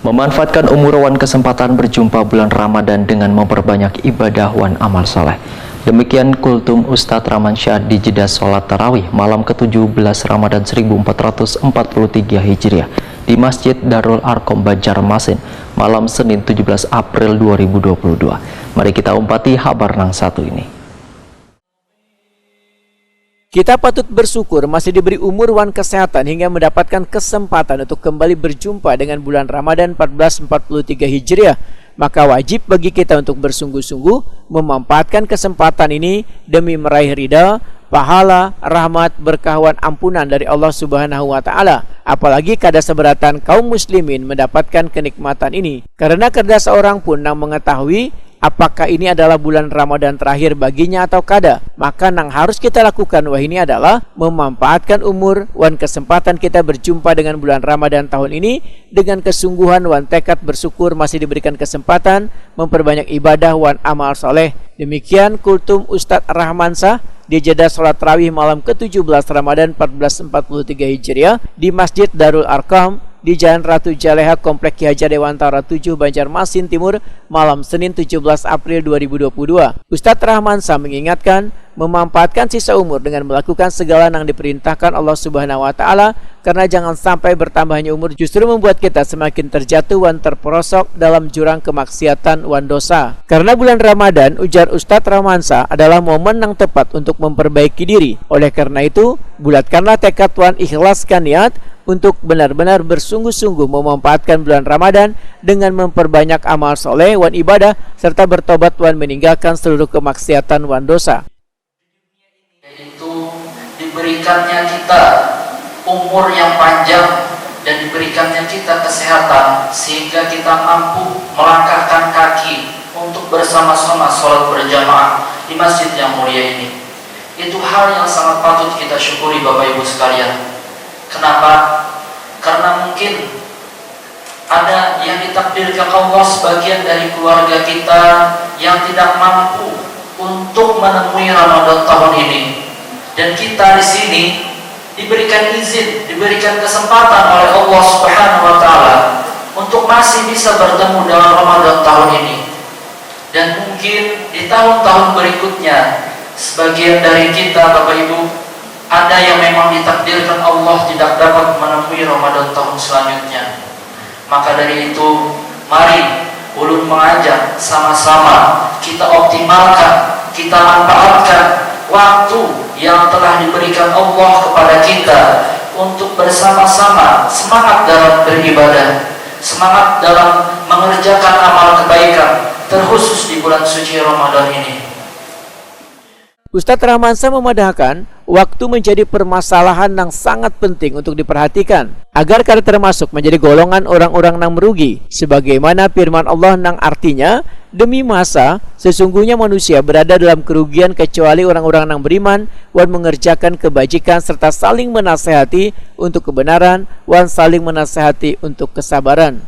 Memanfaatkan umur wan kesempatan berjumpa bulan Ramadan dengan memperbanyak ibadah wan amal soleh. Demikian kultum Ustadz Ramansyah di jeda sholat tarawih malam ke-17 Ramadan 1443 Hijriah di Masjid Darul Arkom Banjarmasin malam Senin 17 April 2022. Mari kita umpati kabar nang satu ini. Kita patut bersyukur masih diberi umur wan kesehatan hingga mendapatkan kesempatan untuk kembali berjumpa dengan bulan Ramadan 1443 Hijriah. Maka wajib bagi kita untuk bersungguh-sungguh memanfaatkan kesempatan ini demi meraih ridha, pahala, rahmat, berkah, ampunan dari Allah Subhanahu wa Ta'ala. Apalagi kada seberatan kaum muslimin mendapatkan kenikmatan ini, karena kada seorang pun yang mengetahui apakah ini adalah bulan Ramadan terakhir baginya atau kada. Maka yang harus kita lakukan ini adalah memanfaatkan umur wan kesempatan kita berjumpa dengan bulan Ramadan tahun ini dengan kesungguhan wan tekad bersyukur masih diberikan kesempatan memperbanyak ibadah wan amal soleh. Demikian kultum Ustadz Rahmansyah di jeda sholat tarawih malam ke-17 Ramadan 1443 Hijriah di Masjid Darul Arkom di Jalan Ratu Jaleha, Komplek Ki Hajar Dewantara 7, Banjarmasin Timur, malam Senin 17 April 2022. Ustadz Rahmansyah mengingatkan, memanfaatkan sisa umur dengan melakukan segala yang diperintahkan Allah Subhanahu wa Ta'ala, karena jangan sampai bertambahnya umur justru membuat kita semakin terjatuh wan terperosok dalam jurang kemaksiatan wan dosa. Karena bulan Ramadan, ujar Ustadz Rahmansyah, adalah momen yang tepat untuk memperbaiki diri. Oleh karena itu, bulatkanlah tekad wan, ikhlaskan niat untuk benar-benar bersungguh-sungguh memanfaatkan bulan Ramadan dengan memperbanyak amal soleh wan ibadah serta bertobat wan meninggalkan seluruh kemaksiatan wan dosa. Yaitu diberikannya kita umur yang panjang dan diberikannya kita kesehatan sehingga kita mampu melangkahkan kaki untuk bersama-sama sholat berjamaah di masjid yang mulia ini. Itu hal yang sangat patut kita syukuri Bapak Ibu sekalian. Kenapa? Karena mungkin ada yang ditakdirkan Allah sebagian dari keluarga kita yang tidak mampu untuk menemui Ramadan tahun ini, dan kita di sini diberikan izin, diberikan kesempatan oleh Allah Subhanahu wa Ta'ala untuk masih bisa bertemu dalam Ramadan tahun ini. Dan mungkin di tahun-tahun berikutnya sebagian dari kita Bapak Ibu ada yang memang ditakdirkan Allah tidak dapat menemui Ramadan tahun selanjutnya. Maka dari itu, mari ulun mengajak sama-sama kita optimalkan, kita manfaatkan waktu yang telah diberikan Allah kepada kita untuk bersama-sama semangat dalam beribadah, semangat dalam mengerjakan amal kebaikan, terkhusus di bulan suci Ramadan ini. Ustadz Rahmansyah memadahkan waktu menjadi permasalahan yang sangat penting untuk diperhatikan agar kada termasuk menjadi golongan orang-orang yang merugi, sebagaimana firman Allah yang artinya, demi masa sesungguhnya manusia berada dalam kerugian kecuali orang-orang yang beriman wan mengerjakan kebajikan serta saling menasehati untuk kebenaran wan saling menasehati untuk kesabaran.